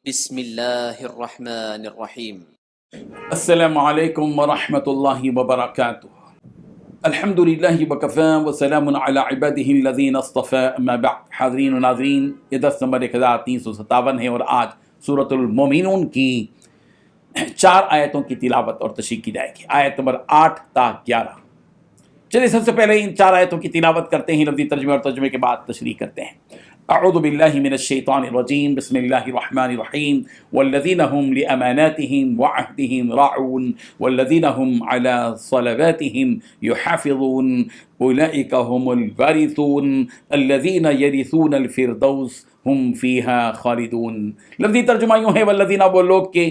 بسم اللہ الرحمن الرحیم۔ السلام علیکم ورحمۃ اللہ وبرکاتہ۔ الحمد للہ وکفی وسلام علی عبادہ الذین اصطفی اما بعد۔ حاضرین و ناظرین، یہ درس نمبر 1357 ہے اور آج سورۃ المومنون کی 4 آیتوں کی تلاوت اور تشریح کی جائے گی، آیت نمبر 8 تا 11۔ چلیے سب سے پہلے ان 4 آیتوں کی تلاوت کرتے ہیں، لفظی ترجمے اور ترجمے کے بعد تشریح کرتے ہیں۔ اعوذ باللہ من الشیطان الرجیم، بسم اللہ الرحمن الرحیم۔ والذین هم لأماناتهم وعهدهم راعون والذین هم على صلواتهم يحافظون اولئک هم الوارثون الذین یرثون الفردوس هم فیها خالدون۔ لفظی ترجمہ یوں ہے، والذین، وہ لوگ کے،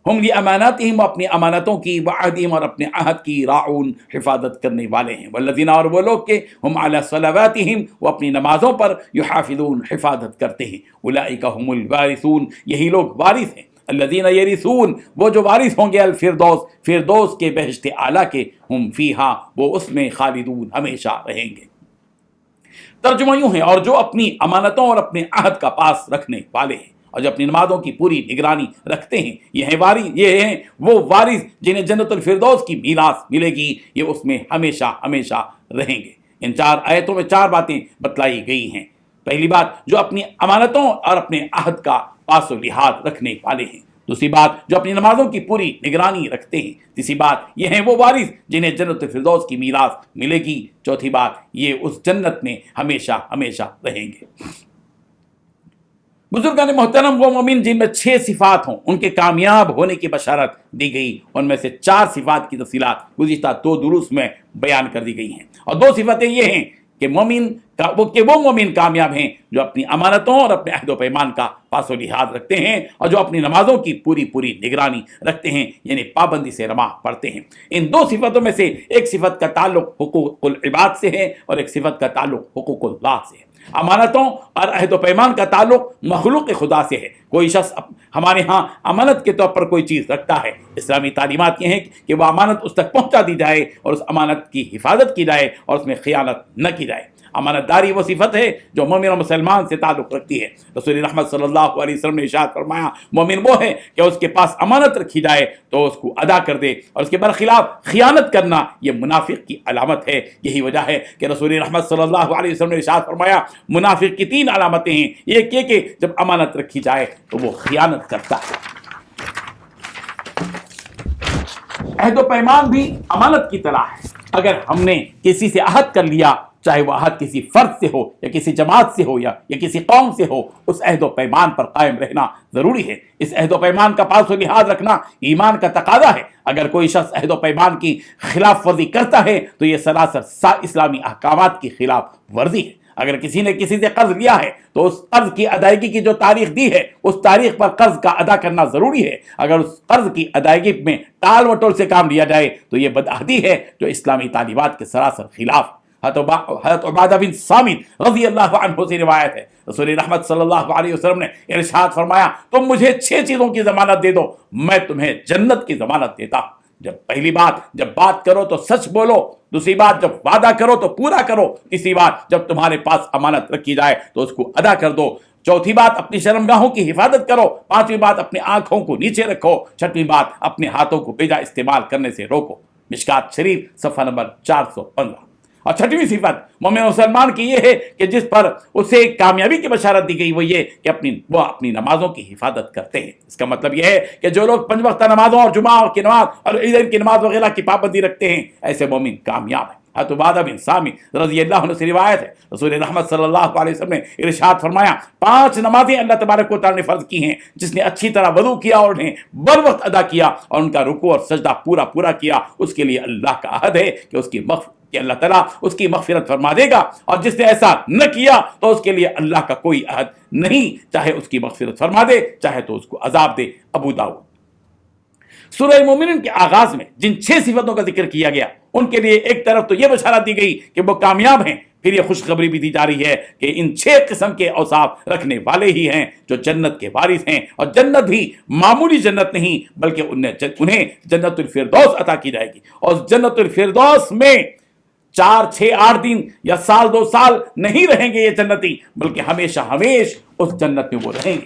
ہم لاماناتہم، اپنی امانتوں کی، وعہدہم، اور اپنے عہد کی، راعون، حفاظت کرنے والے ہیں، والذین، اور وہ لوگ کے، ہم علی صلواتہم، وہ اپنی نمازوں پر، یحافظون، حفاظت کرتے ہیں، اولئک هم الوارثون، یہی لوگ وارث ہیں، الذین یرثون، وہ جو وارث ہوں گے، الفردوس، فردوس کے، بہشت اعلیٰ کے، ہم فیہا، وہ اس میں، خالدون، ہمیشہ رہیں گے۔ ترجمہ یوں ہے، اور جو اپنی امانتوں اور اپنے عہد کا پاس رکھنے والے ہیں اور جو اپنی نمازوں کی پوری نگرانی رکھتے ہیں، یہ ہیں وہ وارث جنہیں جنت الفردوس کی میراث ملے گی، یہ اس میں ہمیشہ ہمیشہ رہیں گے۔ ان 4 آیتوں میں 4 باتیں بتلائی گئی ہیں۔ پہلی بات، جو اپنی امانتوں اور اپنے عہد کا پاس و لحاظ رکھنے والے ہیں۔ دوسری بات، جو اپنی نمازوں کی پوری نگرانی رکھتے ہیں۔ تیسری بات، یہ ہیں وہ وارث جنہیں جنت الفردوس کی میراث ملے گی۔ چوتھی بات، یہ اس جنت میں ہمیشہ ہمیشہ رہیں گے۔ بزرگان محترم، وہ مومن جن میں 6 صفات ہوں، ان کے کامیاب ہونے کی بشارت دی گئی، ان میں سے 4 صفات کی تفصیلات گزشتہ 2 دروس میں بیان کر دی گئی ہیں، اور 2 صفتیں یہ ہیں کہ وہ مومن کامیاب ہیں جو اپنی امانتوں اور اپنے عہد و پیمان کا پاس و لحاظ رکھتے ہیں اور جو اپنی نمازوں کی پوری نگرانی رکھتے ہیں، یعنی پابندی سے نماز پڑھتے ہیں۔ ان 2 صفتوں میں سے ایک صفت کا تعلق حقوق العباد سے ہے اور ایک صفت کا تعلق حقوق اللہ سے ہے۔ امانتوں اور عہد و پیمان کا تعلق مخلوق خدا سے ہے۔ کوئی شخص ہمارے ہاں امانت کے طور پر کوئی چیز رکھتا ہے، اسلامی تعلیمات یہ ہیں کہ وہ امانت اس تک پہنچا دی جائے اور اس امانت کی حفاظت کی جائے اور اس میں خیانت نہ کی جائے۔ امانت داری وہ صفت ہے جو مومن اور مسلمان سے تعلق رکھتی ہے۔ رسول رحمت صلی اللہ علیہ وسلم نے ارشاد فرمایا، مومن وہ ہے کہ اس کے پاس امانت رکھی جائے تو اس کو ادا کر دے، اور اس کے برخلاف خیانت کرنا یہ منافق کی علامت ہے۔ یہی وجہ ہے کہ رسول رحمت صلی اللہ علیہ وسلم نے ارشاد فرمایا، منافق کی 3 علامتیں ہیں، ایک یہ کہ جب امانت رکھی جائے تو وہ خیانت کرتا ہے۔ عہد و پیمان بھی امانت کی طرح ہے۔ اگر ہم نے کسی سے عہد کر لیا، چاہے وہ عہد کسی فرد سے ہو یا کسی جماعت سے ہو یا کسی قوم سے ہو، اس عہد و پیمان پر قائم رہنا ضروری ہے۔ اس عہد و پیمان کا پاس و لحاظ رکھنا ایمان کا تقاضا ہے۔ اگر کوئی شخص عہد و پیمان کی خلاف ورزی کرتا ہے تو یہ سراسر اسلامی احکامات کی خلاف ورزی ہے۔ اگر کسی نے کسی سے قرض لیا ہے تو اس قرض کی ادائیگی کی جو تاریخ دی ہے، اس تاریخ پر قرض کا ادا کرنا ضروری ہے۔ اگر اس قرض کی ادائیگی میں ٹال مٹول سے کام لیا جائے تو یہ بدعہدی ہے جو اسلامی تعلیمات کے سراسر خلاف۔ حضرت عبادہ بن صامت رضی اللہ عنہ سے روایت ہے، رسول رحمت صلی اللہ علیہ وسلم نے ارشاد فرمایا، تم مجھے 6 چیزوں کی ضمانت دے دو، میں تمہیں جنت کی ضمانت دیتا ہوں۔ پہلی بات، جب بات کرو تو سچ بولو۔ دوسری بات، جب وعدہ کرو تو پورا کرو۔ تیسری بات، جب تمہارے پاس امانت رکھی جائے تو اس کو ادا کر دو۔ چوتھی بات، اپنی شرمگاہوں کی حفاظت کرو۔ پانچویں بات، اپنی آنکھوں کو نیچے رکھو۔ چھٹویں بات، اپنے ہاتھوں کو بیجا استعمال کرنے سے روکو۔ مشکات شریف صفحہ نمبر 415۔ اور 6ویں صفت مومن مسلمان کی یہ ہے کہ جس پر اسے کامیابی کی بشارت دی گئی، وہ یہ کہ وہ اپنی نمازوں کی حفاظت کرتے ہیں۔ اس کا مطلب یہ ہے کہ جو لوگ 5 وقتہ نمازوں اور جمعہ کی نماز اور عیدین کی نماز وغیرہ کی پابندی رکھتے ہیں، ایسے مومن کامیاب ہیں۔ حضرت عبادہ بن صامت رضی اللہ عنہ سے روایت ہے، رسول رحمت صلی اللہ علیہ وسلم نے ارشاد فرمایا، 5 نمازیں اللہ تبارک و تعالی نے فرض کی ہیں، جس نے اچھی طرح وضو کیا اور انہیں بر وقت ادا کیا اور ان کا رکوع اور سجدہ پورا کیا، اس کے لیے اللہ کا عہد ہے کہ اللہ تعالیٰ اس کی مغفرت فرما دے گا، اور جس نے ایسا نہ کیا تو اس کے لیے اللہ کا کوئی عہد نہیں، چاہے اس کی مغفرت فرما دے، چاہے تو اس کو عذاب دے۔ ابو داؤد۔ سورہ مومنون کے آغاز میں جن 6 صفتوں کا ذکر کیا گیا، ان کے لیے ایک طرف تو یہ بشارت دی گئی کہ وہ کامیاب ہیں، پھر یہ خوشخبری بھی دی جا رہی ہے کہ ان 6 قسم کے اوصاف رکھنے والے ہی ہیں جو جنت کے وارث ہیں، اور جنت بھی معمولی جنت نہیں بلکہ انہیں جنت الفردوس عطا کی جائے گی، اور جنت الفردوس میں 4 6 8 دن یا سال 2 سال نہیں رہیں گے یہ جنتی، بلکہ ہمیشہ اس جنت میں وہ رہیں گے۔